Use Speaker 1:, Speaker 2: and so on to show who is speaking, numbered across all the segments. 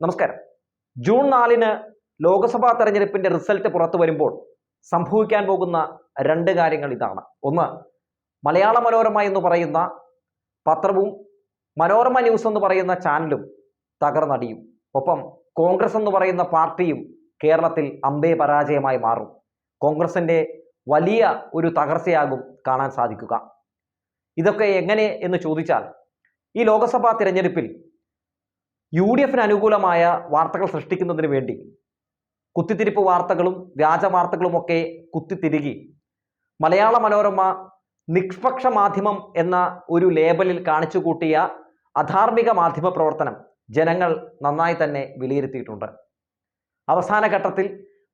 Speaker 1: നമസ്കാരം. ജൂൺ 4-ന് ലോക്സഭാ തെരഞ്ഞെടുപ്പിന്റെ റിസൾട്ട് പുറത്തു വരുമ്പോൾ സംഭവിക്കാൻ പോകുന്ന രണ്ട് കാര്യങ്ങൾ ഇതാണ്. ഒന്ന്, മലയാള മനോരമ എന്ന് പറയുന്ന പത്രവും മനോരമ ന്യൂസ് എന്ന് പറയുന്ന ചാനലും തകർന്നടിയും. ഒപ്പം കോൺഗ്രസ് എന്ന് പറയുന്ന പാർട്ടിയും കേരളത്തിൽ അമ്പേ പരാജയമായി മാറും. കോൺഗ്രസിന്റെ വലിയ ഒരു തകർച്ചയാകും കാണാൻ സാധിക്കുക. ഇതൊക്കെ എങ്ങനെ എന്ന് ചോദിച്ചാൽ, ഈ ലോക്സഭാ തിരഞ്ഞെടുപ്പിൽ UDF അനുകൂലമായ വാർത്തകൾ സൃഷ്ടിക്കുന്നതിന് വേണ്ടി കുത്തിത്തിരിപ്പ് വാർത്തകളും വ്യാജ വാർത്തകളുമൊക്കെ കുത്തിത്തിരുകി മലയാള മനോരമ നിഷ്പക്ഷ മാധ്യമം എന്ന ഒരു ലേബലിൽ കാണിച്ചു കൂട്ടിയ അധാർമിക മാധ്യമ പ്രവർത്തനം ജനങ്ങൾ നന്നായി തന്നെ വിലയിരുത്തിയിട്ടുണ്ട്. അവസാന ഘട്ടത്തിൽ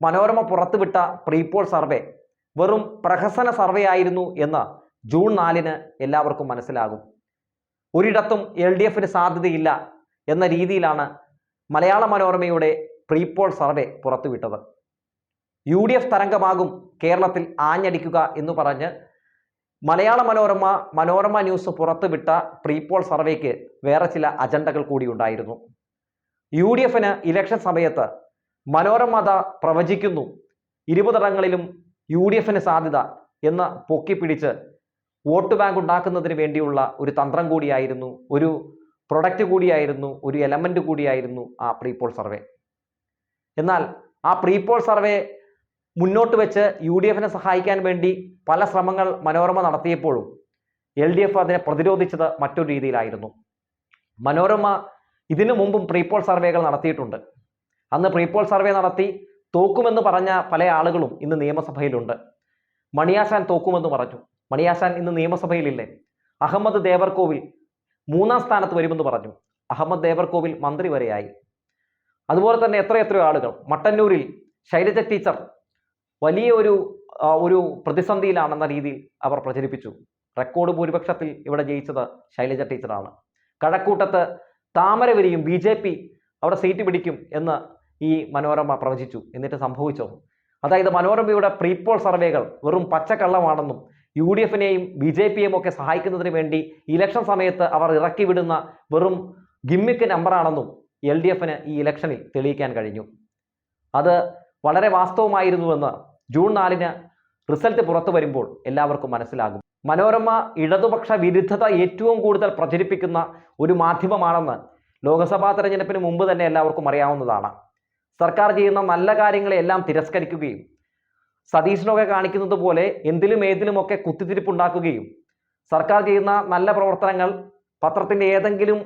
Speaker 1: മനോരമ പുറത്തുവിട്ട പ്രീപോൾ സർവേ വെറും പ്രഹസന സർവേ ആയിരുന്നു എന്ന് ജൂൺ 4-ന് എല്ലാവർക്കും മനസ്സിലാകും. ഒരിടത്തും LDF സാധ്യതയില്ല എന്ന രീതിയിലാണ് മലയാള മനോരമയുടെ പ്രീപോൾ സർവേ പുറത്തുവിട്ടത്. UDF തരംഗമാകും കേരളത്തിൽ ആഞ്ഞടിക്കുക എന്ന് പറഞ്ഞ് മലയാള മനോരമ ന്യൂസ് പുറത്തുവിട്ട പ്രീപോൾ സർവേക്ക് വേറെ ചില അജണ്ടകൾ കൂടി ഉണ്ടായിരുന്നു. UDFന് ഇലക്ഷൻ സമയത്ത് മനോരമ പ്രവചിക്കുന്നു 20 ഇടങ്ങളിലും UDFന് സാധ്യത എന്ന് പൊക്കിപ്പിടിച്ച് വോട്ട് ബാങ്ക് ഉണ്ടാക്കുന്നതിന് വേണ്ടിയുള്ള ഒരു തന്ത്രം കൂടിയായിരുന്നു, ഒരു പ്രൊഡക്റ്റ് കൂടിയായിരുന്നു, ഒരു എലമെന്റ് കൂടിയായിരുന്നു ആ പ്രീപോൾ സർവേ. എന്നാൽ ആ പ്രീപോൾ സർവേ മുന്നോട്ട് വെച്ച് UDFനെ സഹായിക്കാൻ വേണ്ടി പല ശ്രമങ്ങൾ മനോരമ നടത്തിയപ്പോഴും LDF അതിനെ പ്രതിരോധിച്ചത് മറ്റൊരു രീതിയിലായിരുന്നു. മനോരമ ഇതിനു മുമ്പും പ്രീപോൾ സർവേകൾ നടത്തിയിട്ടുണ്ട്. അന്ന് പ്രീപോൾ സർവേ നടത്തി തോക്കുമെന്ന് പറഞ്ഞ പല ആളുകളും ഇന്ന് നിയമസഭയിലുണ്ട്. മണിയാശാൻ തോക്കുമെന്ന് പറഞ്ഞു. മണിയാശാൻ ഇന്ന് നിയമസഭയിലില്ലേ? അഹമ്മദ് ദേവർകോവിൽ 3-ാം സ്ഥാനത്ത് വരുമെന്ന് പറഞ്ഞു. അഹമ്മദ് ദേവർകോവിൽ മന്ത്രി വരെയായി. അതുപോലെ തന്നെ എത്രയെത്രയോ ആളുകൾ. മട്ടന്നൂരിൽ ശൈലജ ടീച്ചർ വലിയ ഒരു പ്രതിസന്ധിയിലാണെന്ന രീതിയിൽ അവർ പ്രചരിപ്പിച്ചു. റെക്കോർഡ് ഭൂരിപക്ഷത്തിൽ ഇവിടെ ജയിച്ചത് ശൈലജ ടീച്ചറാണ്. കഴക്കൂട്ടത്ത് താമര വിരിയും, BJP അവിടെ സീറ്റ് പിടിക്കും എന്ന് ഈ മനോരമ പ്രവചിച്ചു. എന്നിട്ട് സംഭവിച്ചോ? അതായത് മനോരമയുടെ പ്രീപോൾ സർവേകൾ വെറും പച്ചക്കള്ളമാണെന്നും UDFനെയും BJPയെയും ഒക്കെ സഹായിക്കുന്നതിന് വേണ്ടി ഇലക്ഷൻ സമയത്ത് അവർ ഇറക്കി വിടുന്ന വെറും ഗിമ്മിക്ക് നമ്പറാണെന്നും LDFന് ഈ ഇലക്ഷനിൽ തെളിയിക്കാൻ കഴിഞ്ഞു. അത് വളരെ വാസ്തവമായിരുന്നുവെന്ന് ജൂൺ 4-ന് റിസൾട്ട് പുറത്തു വരുമ്പോൾ എല്ലാവർക്കും മനസ്സിലാകും. മനോരമ ഇടതുപക്ഷ വിരുദ്ധത ഏറ്റവും കൂടുതൽ പ്രചരിപ്പിക്കുന്ന ഒരു മാധ്യമമാണെന്ന് ലോക്സഭാ തെരഞ്ഞെടുപ്പിന് മുമ്പ് തന്നെ എല്ലാവർക്കും അറിയാവുന്നതാണ്. സർക്കാർ ചെയ്യുന്ന നല്ല കാര്യങ്ങളെല്ലാം തിരസ്കരിക്കുകയും സതീശനൊക്കെ കാണിക്കുന്നത് പോലെ എന്തിലും ഏതിലുമൊക്കെ കുത്തിത്തിരിപ്പുണ്ടാക്കുകയും സർക്കാർ ചെയ്യുന്ന നല്ല പ്രവർത്തനങ്ങൾ പത്രത്തിൻ്റെ ഏതെങ്കിലും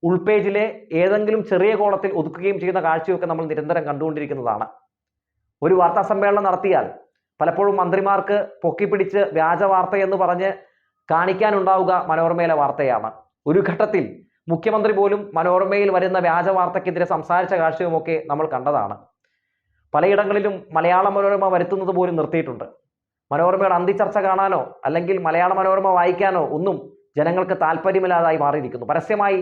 Speaker 1: ഉൾപേജിലെ ഏതെങ്കിലും ചെറിയ കോളത്തിൽ ഒതുക്കുകയും ചെയ്യുന്ന കാഴ്ചയൊക്കെ നമ്മൾ നിരന്തരം കണ്ടുകൊണ്ടിരിക്കുന്നതാണ്. ഒരു വാർത്താ സമ്മേളനം നടത്തിയാൽ പലപ്പോഴും മന്ത്രിമാർക്ക് പൊക്കിപ്പിടിച്ച് വ്യാജ വാർത്ത എന്ന് പറഞ്ഞ് കാണിക്കാനുണ്ടാവുക മനോരമയിലെ വാർത്തയാണ്. ഒരു ഘട്ടത്തിൽ മുഖ്യമന്ത്രി പോലും മനോരമയിൽ വരുന്ന വ്യാജ വാർത്തയ്ക്കെതിരെ സംസാരിച്ച കാഴ്ചയുമൊക്കെ നമ്മൾ കണ്ടതാണ്. പലയിടങ്ങളിലും മലയാള മനോരമ വരുത്തുന്നത് പോലും നിർത്തിയിട്ടുണ്ട്. മനോരമയുടെ അന്തിച്ചർച്ച കാണാനോ അല്ലെങ്കിൽ മലയാള മനോരമ വായിക്കാനോ ഒന്നും ജനങ്ങൾക്ക് താല്പര്യമില്ലാതായി മാറിയിരിക്കുന്നു. പരസ്യമായി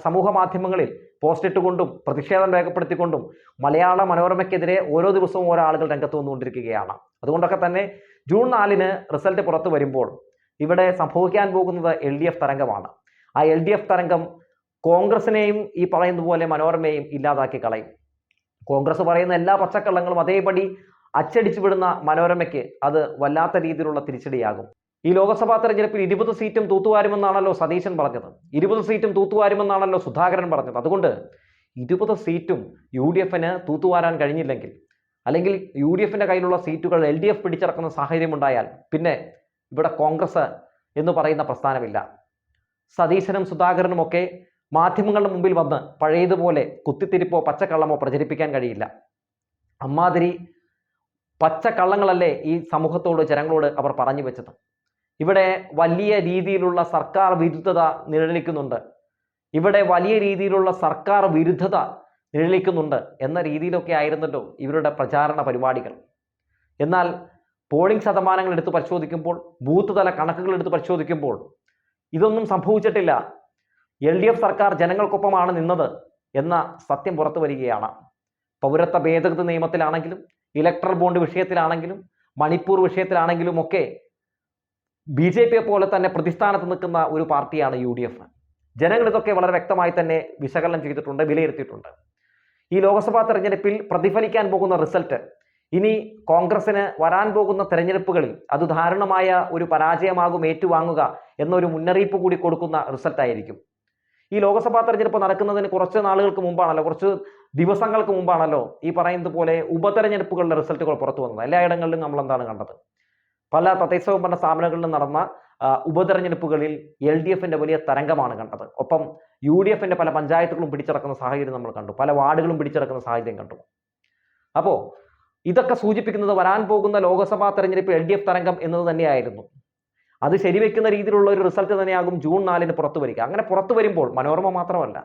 Speaker 1: സമൂഹ മാധ്യമങ്ങളിൽ പോസ്റ്റ് ഇട്ടുകൊണ്ടും പ്രതിഷേധം രേഖപ്പെടുത്തിക്കൊണ്ടും മലയാള മനോരമയ്ക്കെതിരെ ഓരോ ദിവസവും ഓരോ ആളുകൾ രംഗത്ത് വന്നുകൊണ്ടിരിക്കുകയാണ്. അതുകൊണ്ടൊക്കെ തന്നെ ജൂൺ 4-ന് റിസൾട്ട് പുറത്തു വരുമ്പോൾ ഇവിടെ സംഭവിക്കാൻ പോകുന്നത് LDF തരംഗമാണ്. ആ LDF തരംഗം കോൺഗ്രസിനെയും ഈ പറയുന്ന പോലെ മനോരമയെയും ഇല്ലാതാക്കി കളയും. കോൺഗ്രസ് പറയുന്ന എല്ലാ പച്ചക്കള്ളങ്ങളും അതേപടി അച്ചടിച്ചു വിടുന്ന മനോരമയ്ക്ക് അത് വല്ലാത്ത രീതിയിലുള്ള തിരിച്ചടിയാകും. ഈ ലോക്സഭാ തെരഞ്ഞെടുപ്പിൽ 20 സീറ്റും തൂത്തുവാരുമെന്നാണല്ലോ സതീശൻ പറഞ്ഞത്. 20 സീറ്റും തൂത്തുവാരുമെന്നാണല്ലോ സുധാകരൻ പറഞ്ഞത്. അതുകൊണ്ട് 20 സീറ്റും UDFന് തൂത്തുവാരാൻ കഴിഞ്ഞില്ലെങ്കിൽ, അല്ലെങ്കിൽ UDFന്റെ കയ്യിലുള്ള സീറ്റുകൾ LDF പിടിച്ചടക്കുന്ന സാഹചര്യം ഉണ്ടായാൽ പിന്നെ ഇവിടെ കോൺഗ്രസ് എന്ന് പറയുന്ന പ്രസ്ഥാനമില്ല. സതീശനും സുധാകരനുമൊക്കെ മാധ്യമങ്ങളുടെ മുമ്പിൽ വന്ന് പഴയതുപോലെ കുത്തിത്തിരിപ്പോ പച്ചക്കള്ളമോ പ്രചരിപ്പിക്കാൻ കഴിയില്ല. അമ്മാതിരി പച്ചക്കള്ളങ്ങളല്ലേ ഈ സമൂഹത്തോട്, ജനങ്ങളോട് അവർ പറഞ്ഞു വെച്ചത്. ഇവിടെ വലിയ രീതിയിലുള്ള സർക്കാർ വിരുദ്ധത നിഴലിക്കുന്നുണ്ട്, ഇവിടെ വലിയ രീതിയിലുള്ള സർക്കാർ വിരുദ്ധത നിഴലിക്കുന്നുണ്ട് എന്ന രീതിയിലൊക്കെ ആയിരുന്നല്ലോ ഇവരുടെ പ്രചാരണ പരിപാടികൾ. എന്നാൽ പോളിംഗ് ശതമാനങ്ങൾ എടുത്ത് പരിശോധിക്കുമ്പോൾ, ബൂത്ത് തല കണക്കുകൾ എടുത്ത് പരിശോധിക്കുമ്പോൾ ഇതൊന്നും സംഭവിച്ചിട്ടില്ല. LDF സർക്കാർ ജനങ്ങൾക്കൊപ്പമാണ് നിന്നത് എന്ന സത്യം പുറത്തു വരികയാണ്. പൗരത്വ ഭേദഗതി നിയമത്തിലാണെങ്കിലും, ഇലക്ട്രൽ ബോണ്ട് വിഷയത്തിലാണെങ്കിലും, മണിപ്പൂർ വിഷയത്തിലാണെങ്കിലും ഒക്കെ BJPയെ പോലെ തന്നെ പ്രതിസ്ഥാനത്ത് നിൽക്കുന്ന ഒരു പാർട്ടിയാണ് UDF. ജനങ്ങൾ ഇതൊക്കെ വളരെ വ്യക്തമായി തന്നെ വിശകലനം ചെയ്തിട്ടുണ്ട്, വിലയിരുത്തിയിട്ടുണ്ട്. ഈ ലോക്സഭാ തെരഞ്ഞെടുപ്പിൽ പ്രതിഫലിക്കാൻ പോകുന്ന റിസൾട്ട് ഇനി കോൺഗ്രസിന് വരാൻ പോകുന്ന തെരഞ്ഞെടുപ്പുകളിൽ അത് ദാരുണമായ ഒരു പരാജയമാകും ഏറ്റുവാങ്ങുക എന്നൊരു മുന്നറിയിപ്പ് കൂടി കൊടുക്കുന്ന റിസൾട്ട് ആയിരിക്കും. ഈ ലോക്സഭാ തെരഞ്ഞെടുപ്പ് നടക്കുന്നതിന് കുറച്ച് നാളുകൾക്ക് മുമ്പാണല്ലോ, കുറച്ച് ദിവസങ്ങൾക്ക് മുമ്പാണല്ലോ ഈ പറയുന്നത് പോലെ ഉപതെരഞ്ഞെടുപ്പുകളുടെ റിസൾട്ടുകൾ പുറത്തു വന്നത്. എല്ലായിടങ്ങളിലും നമ്മൾ എന്താണ് കണ്ടത്? പല തദ്ദേശ സ്വയംഭരണ സ്ഥാപനങ്ങളിലും നടന്ന ഉപതെരഞ്ഞെടുപ്പുകളിൽ LDFന്റെ വലിയ തരംഗമാണ് കണ്ടത്. ഒപ്പം UDFന്റെ പല പഞ്ചായത്തുകളും പിടിച്ചടക്കുന്ന സാഹചര്യം നമ്മൾ കണ്ടു, പല വാർഡുകളും പിടിച്ചടക്കുന്ന സാഹചര്യം കണ്ടു. അപ്പോൾ ഇതൊക്കെ സൂചിപ്പിക്കുന്നത് വരാൻ പോകുന്ന ലോക്സഭാ തെരഞ്ഞെടുപ്പ് LDF തരംഗം എന്നത് തന്നെയായിരുന്നു. അത് ശരിവെക്കുന്ന രീതിയിലുള്ള ഒരു റിസൾട്ട് തന്നെയാകും ജൂൺ 4 പുറത്തു വരിക. അങ്ങനെ പുറത്തു വരുമ്പോൾ മനോരമ മാത്രമല്ല,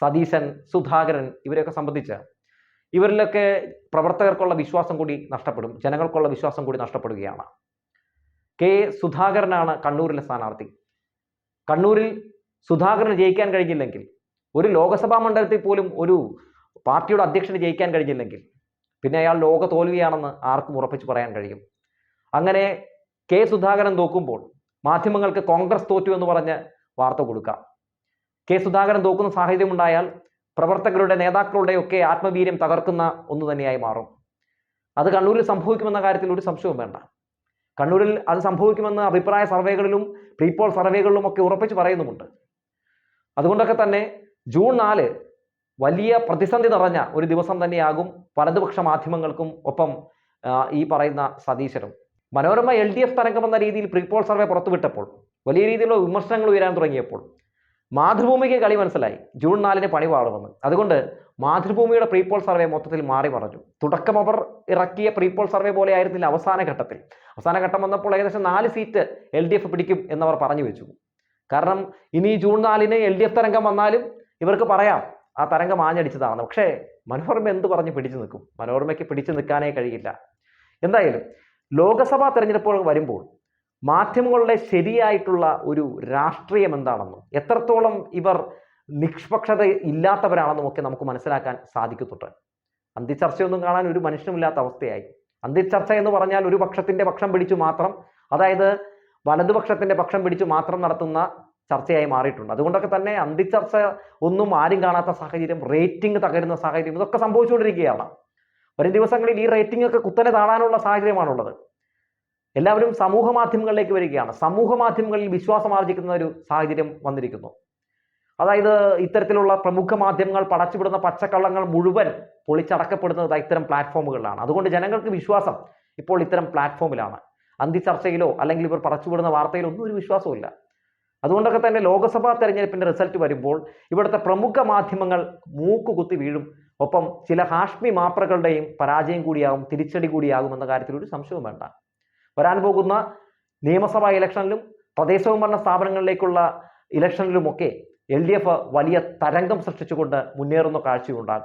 Speaker 1: സതീശൻ, സുധാകരൻ ഇവരെയൊക്കെ സംബന്ധിച്ച് ഇവരിലൊക്കെ പ്രവർത്തകർക്കുള്ള വിശ്വാസം കൂടി നഷ്ടപ്പെടും, ജനങ്ങൾക്കുള്ള വിശ്വാസം കൂടി നഷ്ടപ്പെടുകയാണ്. കെ സുധാകരനാണ് കണ്ണൂരിലെ സ്ഥാനാർത്ഥി. കണ്ണൂരിൽ സുധാകരന് ജയിക്കാൻ കഴിഞ്ഞില്ലെങ്കിൽ, ഒരു ലോക്സഭാ മണ്ഡലത്തിൽ പോലും ഒരു പാർട്ടിയുടെ അധ്യക്ഷന് ജയിക്കാൻ കഴിഞ്ഞില്ലെങ്കിൽ പിന്നെ അയാൾ ലോക തോൽവിയാണെന്ന് ആർക്കും ഉറപ്പിച്ച് പറയാൻ കഴിയും. അങ്ങനെ കെ സുധാകരൻ തോക്കുമ്പോൾ മാധ്യമങ്ങൾക്ക് കോൺഗ്രസ് തോറ്റു എന്ന് പറഞ്ഞ് വാർത്ത കൊടുക്കാം. കെ സുധാകരൻ തോക്കുന്ന സാഹചര്യം ഉണ്ടായാൽ പ്രവർത്തകരുടെ, നേതാക്കളുടെയൊക്കെ ആത്മവീര്യം തകർക്കുന്ന ഒന്ന് തന്നെയായി മാറും. അത് കണ്ണൂരിൽ സംഭവിക്കുമെന്ന കാര്യത്തിൽ ഒരു സംശയവും വേണ്ട. കണ്ണൂരിൽ അത് സംഭവിക്കുമെന്ന് അഭിപ്രായ സർവേകളിലും പ്രീപോൾ സർവേകളിലും ഒക്കെ ഉറപ്പിച്ച് പറയുന്നുമുണ്ട്. അതുകൊണ്ടൊക്കെ തന്നെ ജൂൺ 4 വലിയ പ്രതിസന്ധി നിറഞ്ഞ ഒരു ദിവസം തന്നെയാകും വലതുപക്ഷ മാധ്യമങ്ങൾക്കും ഒപ്പം ഈ പറയുന്ന സതീശനും. മനോരമ LDF തരംഗം എന്ന രീതിയിൽ പ്രീപോൾ സർവേ പുറത്തുവിട്ടപ്പോൾ വലിയ രീതിയിലുള്ള വിമർശനങ്ങൾ ഉയരാൻ തുടങ്ങിയപ്പോൾ മാതൃഭൂമിക്ക് കളി മനസ്സിലായി ജൂൺ 4 പണി പാടുമെന്ന്. അതുകൊണ്ട് മാതൃഭൂമിയുടെ പ്രീപോൾ സർവേ മൊത്തത്തിൽ മാറി മറഞ്ഞു. തുടക്കം അവർ ഇറക്കിയ പ്രീപോൾ സർവേ പോലെ ആയിരുന്നില്ല അവസാന ഘട്ടത്തിൽ. അവസാന ഘട്ടം വന്നപ്പോൾ ഏകദേശം 4 സീറ്റ് LDF പിടിക്കും എന്നവർ പറഞ്ഞു വെച്ചു. കാരണം ഇനി ജൂൺ 4 LDF തരംഗം വന്നാലും ഇവർക്ക് പറയാം ആ തരംഗം ആഞ്ഞടിച്ചതാണ്. പക്ഷേ മനോരമ എന്ത് പറഞ്ഞ് പിടിച്ചു നിൽക്കും? മനോരമയ്ക്ക് പിടിച്ചു നിൽക്കാനേ കഴിയില്ല. എന്തായാലും ലോക്സഭാ തെരഞ്ഞെടുപ്പുകൾ വരുമ്പോൾ മാധ്യമങ്ങളുടെ ശരിയായിട്ടുള്ള ഒരു രാഷ്ട്രീയം എന്താണെന്നും എത്രത്തോളം ഇവർ നിഷ്പക്ഷത ഇല്ലാത്തവരാണെന്നും ഒക്കെ നമുക്ക് മനസ്സിലാക്കാൻ സാധിക്കുന്നുണ്ട്. അന്തിച്ചർച്ചയൊന്നും കാണാൻ ഒരു മനുഷ്യനുമില്ലാത്ത അവസ്ഥയായി. അന്തിച്ചർച്ച എന്ന് പറഞ്ഞാൽ ഒരു പക്ഷത്തിന്റെ പക്ഷം പിടിച്ചു മാത്രം, അതായത് വലതുപക്ഷത്തിന്റെ പക്ഷം പിടിച്ചു മാത്രം നടത്തുന്ന ചർച്ചയായി മാറിയിട്ടുണ്ട്. അതുകൊണ്ടൊക്കെ തന്നെ അന്തിച്ചർച്ച ഒന്നും ആരും കാണാത്ത സാഹചര്യം, റേറ്റിംഗ് തകരുന്ന സാഹചര്യം, ഇതൊക്കെ സംഭവിച്ചുകൊണ്ടിരിക്കുകയാണ്. വരും ദിവസങ്ങളിൽ ഈ റേറ്റിംഗ് ഒക്കെ കുത്തനെ താഴാനുള്ള സാഹചര്യമാണുള്ളത്. എല്ലാവരും സമൂഹ മാധ്യമങ്ങളിലേക്ക് വരികയാണ്. സമൂഹ മാധ്യമങ്ങളിൽ വിശ്വാസം ആർജിക്കുന്ന ഒരു സാഹചര്യം വന്നിരിക്കുന്നു. അതായത് ഇത്തരത്തിലുള്ള പ്രമുഖ മാധ്യമങ്ങൾ പടച്ചുവിടുന്ന പച്ചക്കള്ളങ്ങൾ മുഴുവൻ പൊളിച്ചടക്കപ്പെടുന്നത് ഇത്തരം പ്ലാറ്റ്ഫോമുകളിലാണ്. അതുകൊണ്ട് ജനങ്ങൾക്ക് വിശ്വാസം ഇപ്പോൾ ഇത്തരം പ്ലാറ്റ്ഫോമിലാണ്. അന്തിച്ചർച്ചയിലോ അല്ലെങ്കിൽ ഇവർ പടച്ചുവിടുന്ന വാർത്തയിലോ ഒന്നും ഒരു വിശ്വാസമില്ല. അതുകൊണ്ടൊക്കെ തന്നെ ലോക്സഭാ തെരഞ്ഞെടുപ്പിന്റെ റിസൾട്ട് വരുമ്പോൾ ഇവിടുത്തെ പ്രമുഖ മാധ്യമങ്ങൾ മൂക്കുകുത്തി വീഴും. ഒപ്പം ചില ഹാഷ്മി മാപ്രകളുടെയും പരാജയം കൂടിയാകും, തിരിച്ചടി കൂടിയാകും എന്ന കാര്യത്തിൽ ഒരു സംശയവും വേണ്ട. വരാൻ പോകുന്ന നിയമസഭാ ഇലക്ഷനിലും തദ്ദേശ സ്വയംഭരണ സ്ഥാപനങ്ങളിലേക്കുള്ള ഇലക്ഷനിലുമൊക്കെ LDF വലിയ തരംഗം സൃഷ്ടിച്ചുകൊണ്ട് മുന്നേറുന്ന കാഴ്ചയുണ്ടാകും.